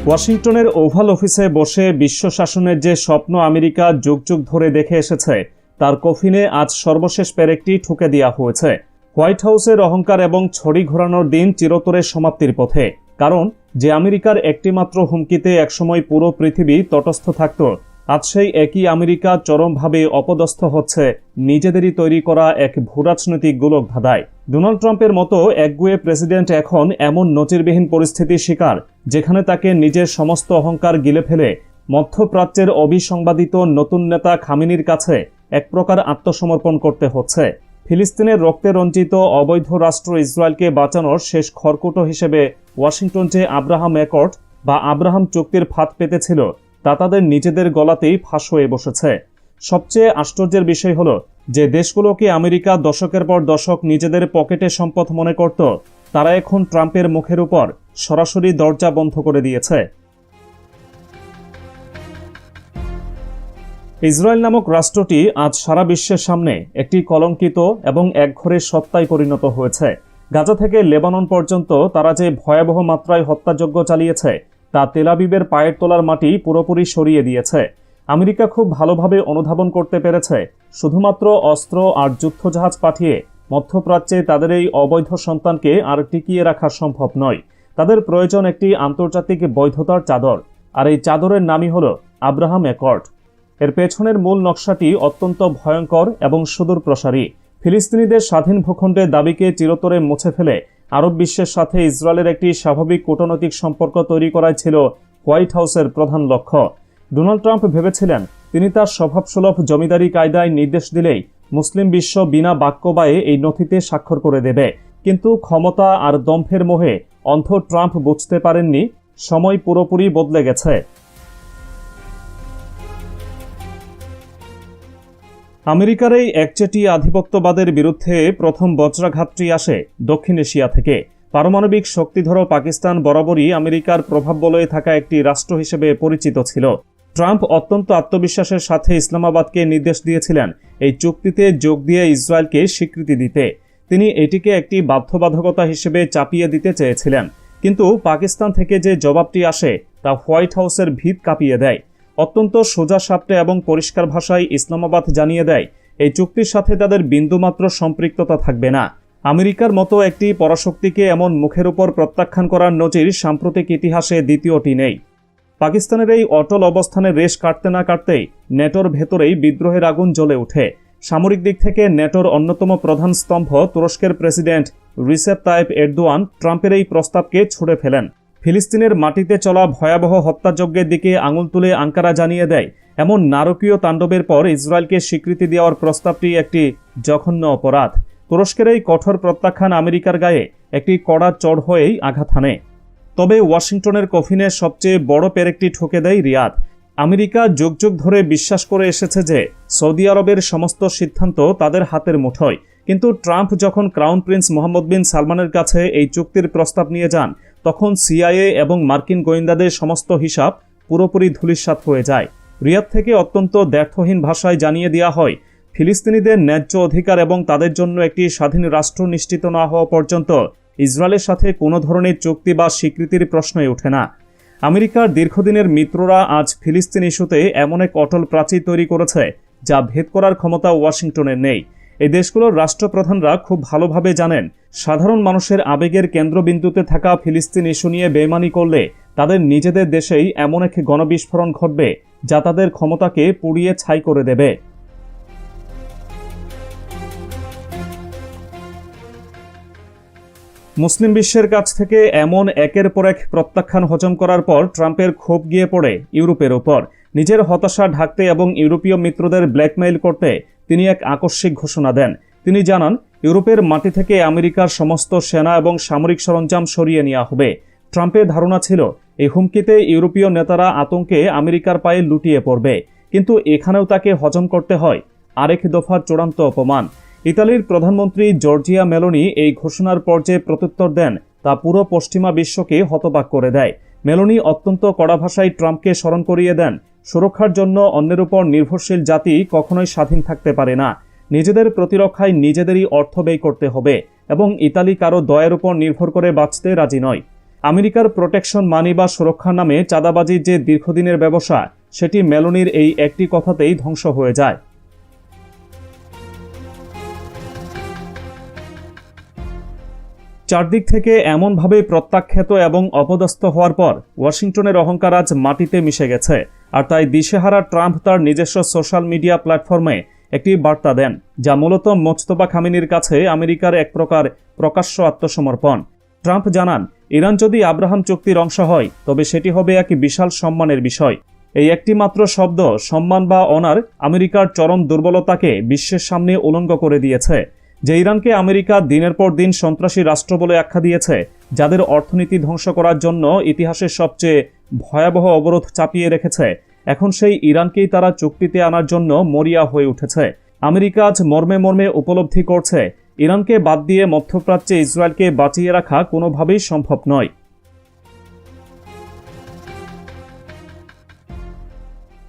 ওয়াশিংটনের ওভাল অফিসে বসে বিশ্ব শাসনের যে স্বপ্ন আমেরিকা যুগ যুগ ধরে দেখে এসেছে তার কফিনে আজ সর্বশেষ পেরেকটি ঠুকে দেওয়া হয়েছে। হোয়াইট হাউসের অহংকার এবং ছড়ি ঘোরানোর দিন চিরতরে সমাপ্তির পথে। কারণ যে আমেরিকার একটিমাত্র হুমকিতে একসময় পুরো পৃথিবী তটস্থ থাকত, আজ সেই একই আমেরিকা চরমভাবে অপদস্থ হচ্ছে নিজেদেরই তৈরি করা এক ভূরাজনৈতিক গোলক ধাঁধায়। ডোনাল্ড ট্রাম্পের মতো একগুঁয়ে প্রেসিডেন্ট এখন এমন নজিরবিহীন পরিস্থিতির শিকার, যেখানে তাকে নিজের সমস্ত অহংকার গিলে ফেলে মধ্যপ্রাচ্যের অবিসংবাদিত নতুন নেতা খামেনির কাছে এক প্রকার আত্মসমর্পণ করতে হচ্ছে। ফিলিস্তিনের রক্তে রঞ্জিত অবৈধ রাষ্ট্র ইসরায়েলকে বাঁচানোর শেষ খড়কুটো হিসেবে ওয়াশিংটন যে আব্রাহাম অ্যাকর্ড বা আব্রাহাম চুক্তির ফাঁদ পেতেছিল তা তাদের নিজেদের গলাতেই ফাঁস হয়ে বসেছে। সবচেয়ে আশ্চর্যের বিষয় হলো যে দেশগুলোকে আমেরিকা দশকের পর দশক নিজেদের পকেটে সম্পদ মনে করত, তারা এখন ট্রাম্পের মুখের উপর সরাসরি দরজা বন্ধ করে দিয়েছে। ইসরায়েল নামক রাষ্ট্রটি আজ সারা বিশ্বের সামনে একটি কলঙ্কিত এবং একঘরে সত্তায় পরিণত হয়েছে। গাজা থেকে লেবানন পর্যন্ত তারা যে ভয়াবহ মাত্রায় হত্যাযজ্ঞ চালিয়েছে তা তেল আবিবের পায়ের তোলার মাটি পুরোপুরি সরিয়ে দিয়েছে। আমেরিকা খুব ভালোভাবে অনুধাবন করতে পেরেছে শুধুমাত্র অস্ত্র আর যুদ্ধজাহাজ পাঠিয়ে মধ্যপ্রাচ্যে তাদের এই অবৈধ সন্তানকে আর টিকিয়ে রাখা সম্ভব নয়। তাদের প্রয়োজন একটি আন্তর্জাতিক বৈধতার চাদর, আর এই চাদরের নামই হল আব্রাহাম অ্যাকর্ড। এর পেছনের মূল নকশাটি অত্যন্ত ভয়ঙ্কর এবং সুদূর প্রসারী। ফিলিস্তিনিদের স্বাধীন ভূখণ্ডের দাবিকে চিরতরে মুছে ফেলে আরব বিশ্বের সাথে ইসরায়েলের একটি স্বাভাবিক কূটনৈতিক সম্পর্ক তৈরি করাই ছিল হোয়াইট হাউসের প্রধান লক্ষ্য। ডোনাল্ড ট্রাম্প ভেবেছিলেন তিনি তার স্বভাবসুলভ জমিদারি কায়দায় নির্দেশ দিলেই মুসলিম বিশ্ব বিনা বাক্য বায়ে এই নথিতে স্বাক্ষর করে দেবে। কিন্তু ক্ষমতা আর দম্ভের মোহে অন্ধ ট্রাম্প বুঝতে পারেননি সময় পুরোপুরি বদলে গেছে। আমেরিকার এই একচেটি আধিপত্যবাদের বিরুদ্ধে প্রথম বজ্রাঘাতটি আসে দক্ষিণ এশিয়া থেকে। পারমাণবিক শক্তিধর পাকিস্তান বরাবরই আমেরিকার প্রভাব বলয়ে থাকা একটি রাষ্ট্র হিসেবে পরিচিত ছিল। ট্রাম্প অত্যন্ত আত্মবিশ্বাসের সাথে ইসলামাবাদকে নির্দেশ দিয়েছিলেন এই চুক্তিতে যোগ দিয়ে ইসরায়েলকে স্বীকৃতি দিতে। তিনি এটিকে একটি বাধ্যবাধকতা হিসেবে চাপিয়ে দিতে চেয়েছিলেন, কিন্তু পাকিস্তান থেকে যে জবাবটি আসে তা হোয়াইট হাউসের ভিত কাঁপিয়ে দেয়। অত্যন্ত সোজা সাপটে এবং পরিষ্কার ভাষায় ইসলামাবাদ জানিয়ে দেয় এই চুক্তির সাথে তাদের বিন্দুমাত্র সম্পৃক্ততা থাকবে না। আমেরিকার মতো একটি পরাশক্তিকে এমন মুখের উপর প্রত্যাখ্যান করার নজির সাম্প্রতিক ইতিহাসে দ্বিতীয়টি নেই। পাকিস্তানের এই অটল অবস্থানের রেশ কাটতে না কাটতেই নেটোর ভেতরেই বিদ্রোহের আগুন জ্বলে ওঠে। সামরিক দিক থেকে নেটোর অন্যতম প্রধান স্তম্ভ তুরস্কের প্রেসিডেন্ট রিসেপ তাইপ এরদোয়ান ট্রাম্পের এই প্রস্তাবকে ছুঁড়ে ফেলেন। ফিলিস্তিনের মাটিতে চলা ভয়াবহ হত্যাযজ্ঞের দিকে আঙুল তুলে আঙ্কারা জানিয়ে দেয় এমন নারকীয় তাণ্ডবের পর ইসরায়েলকে স্বীকৃতি দেওয়ার প্রস্তাবটি একটি জঘন্য অপরাধ। তুরস্কের এই কঠোর প্রত্যাখ্যান আমেরিকার গায়ে একটি কড়া চড় হয়েই আঘাত হানে। তবে ওয়াশিংটনের কফিনে সবচেয়ে বড় পেরেকটি ঠুকে দেয় রিয়াদ। আমেরিকা যুগ যুগ ধরে বিশ্বাস করে এসেছে যে সৌদি আরবের সমস্ত সিদ্ধান্ত তাদের হাতের মুঠোয়, কিন্তু ট্রাম্প যখন ক্রাউন প্রিন্স মোহাম্মদ বিন সালমানের কাছে এই চুক্তির প্রস্তাব নিয়ে যান, তখন সিআইএ এবং মার্কিন গোয়েন্দাদের সমস্ত হিসাব পুরোপুরি ধূলিসাৎ হয়ে যায়। রিয়াদ থেকে অত্যন্ত দ্ব্যর্থহীন ভাষায় জানিয়ে দেওয়া হয় ফিলিস্তিনিদের ন্যায্য অধিকার এবং তাদের জন্য একটি স্বাধীন রাষ্ট্র নিশ্চিত না হওয়া পর্যন্ত ইসরায়েলের সাথে কোনো ধরনের চুক্তি বা স্বীকৃতির প্রশ্নই ওঠে না। আমেরিকার দীর্ঘদিনের মিত্ররা আজ ফিলিস্তিন ইস্যুতে এমন এক অটল প্রাচীর তৈরি করেছে যা ভেদ করার ক্ষমতা ওয়াশিংটনের নেই। এই দেশগুলোর রাষ্ট্রপ্রধানরা খুব ভালোভাবে জানেন সাধারণ মানুষের আবেগের কেন্দ্রবিন্দুতে থাকা ফিলিস্তিন ইস্যু নিয়ে বেইমানি করলে তাদের নিজেদের দেশেই এমন এক গণবিস্ফোরণ ঘটবে যা তাদের ক্ষমতাকে পুড়িয়ে ছাই করে দেবে। মুসলিম বিশ্বের কাছ থেকে এমন একের পর এক প্রত্যাখ্যান হজম করার পর ট্রাম্পের ক্ষোভ গিয়ে পড়ে ইউরোপের ওপর। নিজের হতাশা ঢাকতে এবং ইউরোপীয় মিত্রদের ব্ল্যাকমেইল করতে তিনি এক আকস্মিক ঘোষণা দেন। তিনি জানান ইউরোপের মাটি থেকে আমেরিকার সমস্ত সেনা এবং সামরিক সরঞ্জাম সরিয়ে নেওয়া হবে। ট্রাম্পের ধারণা ছিল এই হুমকিতে ইউরোপীয় নেতারা আতঙ্কে আমেরিকার পায়ে লুটিয়ে পড়বে, কিন্তু এখানেও তাকে হজম করতে হয় আরেক দফার চূড়ান্ত অপমান। ইতালির প্রধানমন্ত্রী জর্জিয়া মেলোনি এই ঘোষণার পর যে প্রত্যুত্তর দেন তা পুরো পশ্চিমা বিশ্বকে হতবাক করে দেয়। মেলোনি অত্যন্ত কড়া ভাষায় ট্রাম্পকে স্মরণ করিয়ে দেন সুরক্ষার জন্য অন্যের উপর নির্ভরশীল জাতি কখনোই স্বাধীন থাকতে পারে না। নিজেদের প্রতিরক্ষায় নিজেদেরই অর্থ ব্যয় করতে হবে এবং ইতালি কারো দয়ের উপর নির্ভর করে বাঁচতে রাজি নয়। আমেরিকার প্রোটেকশন মানি বা সুরক্ষার নামে চাঁদাবাজির যে দীর্ঘদিনের ব্যবসা, সেটি মেলোনির এই একটি কথাতেই ধ্বংস হয়ে যায়। চারদিক থেকে এমনভাবে প্রত্যাখ্যাত এবং অপদস্থ হওয়ার পর ওয়াশিংটনের অহংকার আজ মাটিতে মিশে গেছে। আর তাই দিশেহারা ট্রাম্প তার নিজস্ব সোশ্যাল মিডিয়া প্ল্যাটফর্মে একটি বার্তা দেন, যা মূলত মোজতবা খামেনির কাছে আমেরিকার এক প্রকার প্রকাশ্য আত্মসমর্পণ। ট্রাম্প জানান, ইরান যদি আব্রাহাম চুক্তির অংশ হয় তবে সেটি হবে এক বিশাল সম্মানের বিষয়। এই একটি মাত্র শব্দ, সম্মান বা অনার, আমেরিকার চরম দুর্বলতাকে বিশ্বের সামনে উলঙ্গ করে দিয়েছে। যে ইরানকে আমেরিকা দিনের পর দিন সন্ত্রাসী রাষ্ট্র বলে আখ্যা দিয়েছে, যাদের অর্থনীতি ধ্বংস করার জন্য ইতিহাসের সবচেয়ে ভয়াবহ অবরোধ চাপিয়ে রেখেছে, এখন সেই ইরানকেই তারা চুক্তিতে আনার জন্য মরিয়া হয়ে উঠেছে। আমেরিকা আজ মর্মে মর্মে উপলব্ধি করছে, ইরানকে বাদ দিয়ে মধ্যপ্রাচ্যে ইসরায়েলকে বাঁচিয়ে রাখা কোনোভাবেই সম্ভব নয়।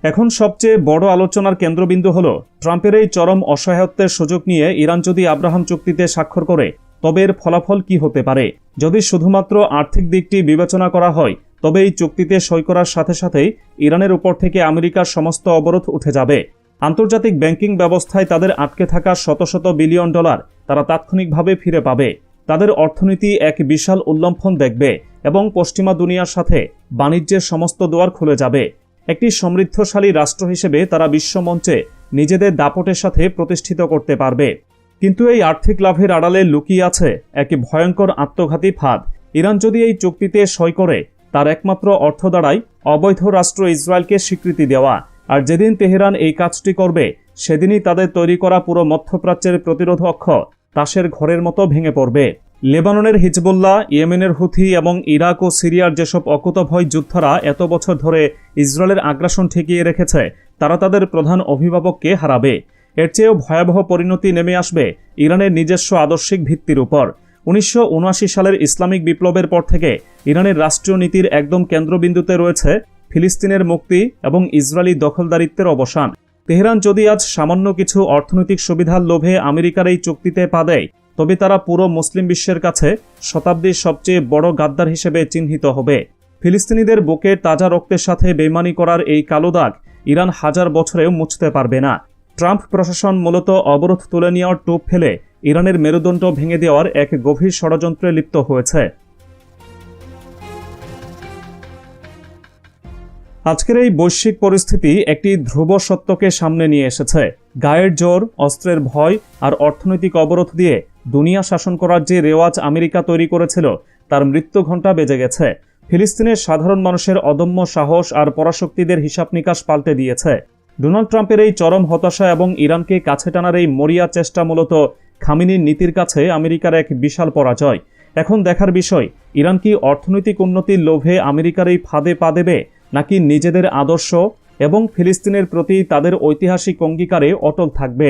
এখন সবচেয়ে বড় আলোচনার কেন্দ্রবিন্দু হল, ট্রাম্পের এই চরম অসহায়ত্বের সুযোগ নিয়ে ইরান যদি আব্রাহাম চুক্তিতে স্বাক্ষর করে তবে এর ফলাফল কি হতে পারে। যদি শুধুমাত্র আর্থিক দিকটি বিবেচনা করা হয় তবে এই চুক্তিতে সই করার সাথে সাথেই ইরানের উপর থেকে আমেরিকার সমস্ত অবরোধ উঠে যাবে। আন্তর্জাতিক ব্যাংকিং ব্যবস্থায় তাদের আটকে থাকা শত শত বিলিয়ন ডলার তারা তাৎক্ষণিকভাবে ফিরে পাবে। তাদের অর্থনীতি এক বিশাল উল্লম্ফন দেখবে এবং পশ্চিমা দুনিয়ার সাথে বাণিজ্যের সমস্ত দুয়ার খুলে যাবে। একটি সমৃদ্ধশালী রাষ্ট্র হিসেবে তারা বিশ্বমঞ্চে নিজেদের দাপটের সাথে প্রতিষ্ঠিত করতে পারবে। কিন্তু এই আর্থিক লাভের আড়ালে লুকিয়ে আছে এক ভয়ঙ্কর আত্মঘাতী ফাঁদ। ইরান যদি এই চুক্তিতে সই করে, তার একমাত্র অর্থ দাঁড়ায় অবৈধ রাষ্ট্র ইসরায়েলকে স্বীকৃতি দেওয়া। আর যেদিন তেহরান এই কাজটি করবে, সেদিনই তাদের তৈরি করা পুরো মধ্যপ্রাচ্যের প্রতিরোধ অক্ষ তাসের ঘরের মতো ভেঙে পড়বে। লেবাননের হিজবুল্লাহ, ইয়েমেনের হুথি এবং ইরাক ও সিরিয়ার যেসব অকুতভয় যোদ্ধারা এত বছর ধরে ইসরায়েলের আগ্রাসন ঠেকিয়ে রেখেছে, তারা তাদের প্রধান অভিভাবককে হারাবে। এর চেয়েও ভয়াবহ পরিণতি নেমে আসবে ইরানের নিজস্ব আদর্শিক ভিত্তির উপর। 1979 সালের ইসলামিক বিপ্লবের পর থেকে ইরানের রাষ্ট্রীয় নীতির একদম কেন্দ্রবিন্দুতে রয়েছে ফিলিস্তিনের মুক্তি এবং ইসরায়েলি দখলদারিত্বের অবসান। তেহরান যদি আজ সামান্য কিছু অর্থনৈতিক সুবিধার লোভে আমেরিকার এই চুক্তিতে পা দেয়, তবে তারা পুরো মুসলিম বিশ্বের কাছে শতাব্দীর সবচেয়ে বড় গাদ্দার হিসেবে চিহ্নিত হবে। ফিলিস্তিনিদের বুকে তাজা রক্তের সাথে বেইমানি করার এই কালো দাগ ইরান হাজার বছরেও মুছতে পারবে না। ট্রাম্প প্রশাসন মূলত অবরোধ তুলে নেওয়ার টোপ ফেলে ইরানের মেরুদণ্ড ভেঙে দেওয়ার এক গভীর ষড়যন্ত্রে লিপ্ত হয়েছে। আজকের এই বৈশ্বিক পরিস্থিতি একটি ধ্রুব সত্যকে সামনে নিয়ে এসেছে। গায়ের জোর, অস্ত্রের ভয় আর অর্থনৈতিক অবরোধ দিয়ে দুনিয়া শাসন করার যে রেওয়াজ আমেরিকা তৈরি করেছিল, তার মৃত্যু ঘণ্টা বেজে গেছে। ফিলিস্তিনের সাধারণ মানুষের অদম্য সাহস আর পরাশক্তিদের হিসাব নিকাশ পাল্টে দিয়েছে। ডোনাল্ড ট্রাম্পের এই চরম হতাশা এবং ইরানকে কাছে টানার এই মরিয়া চেষ্টা মূলত খামেনির নীতির কাছে আমেরিকার এক বিশাল পরাজয়। এখন দেখার বিষয়, ইরান কি অর্থনৈতিক উন্নতির লোভে আমেরিকার এই ফাঁদে পা দেবে, নাকি নিজেদের আদর্শ এবং ফিলিস্তিনের প্রতি তাদের ঐতিহাসিক অঙ্গীকারে অটল থাকবে।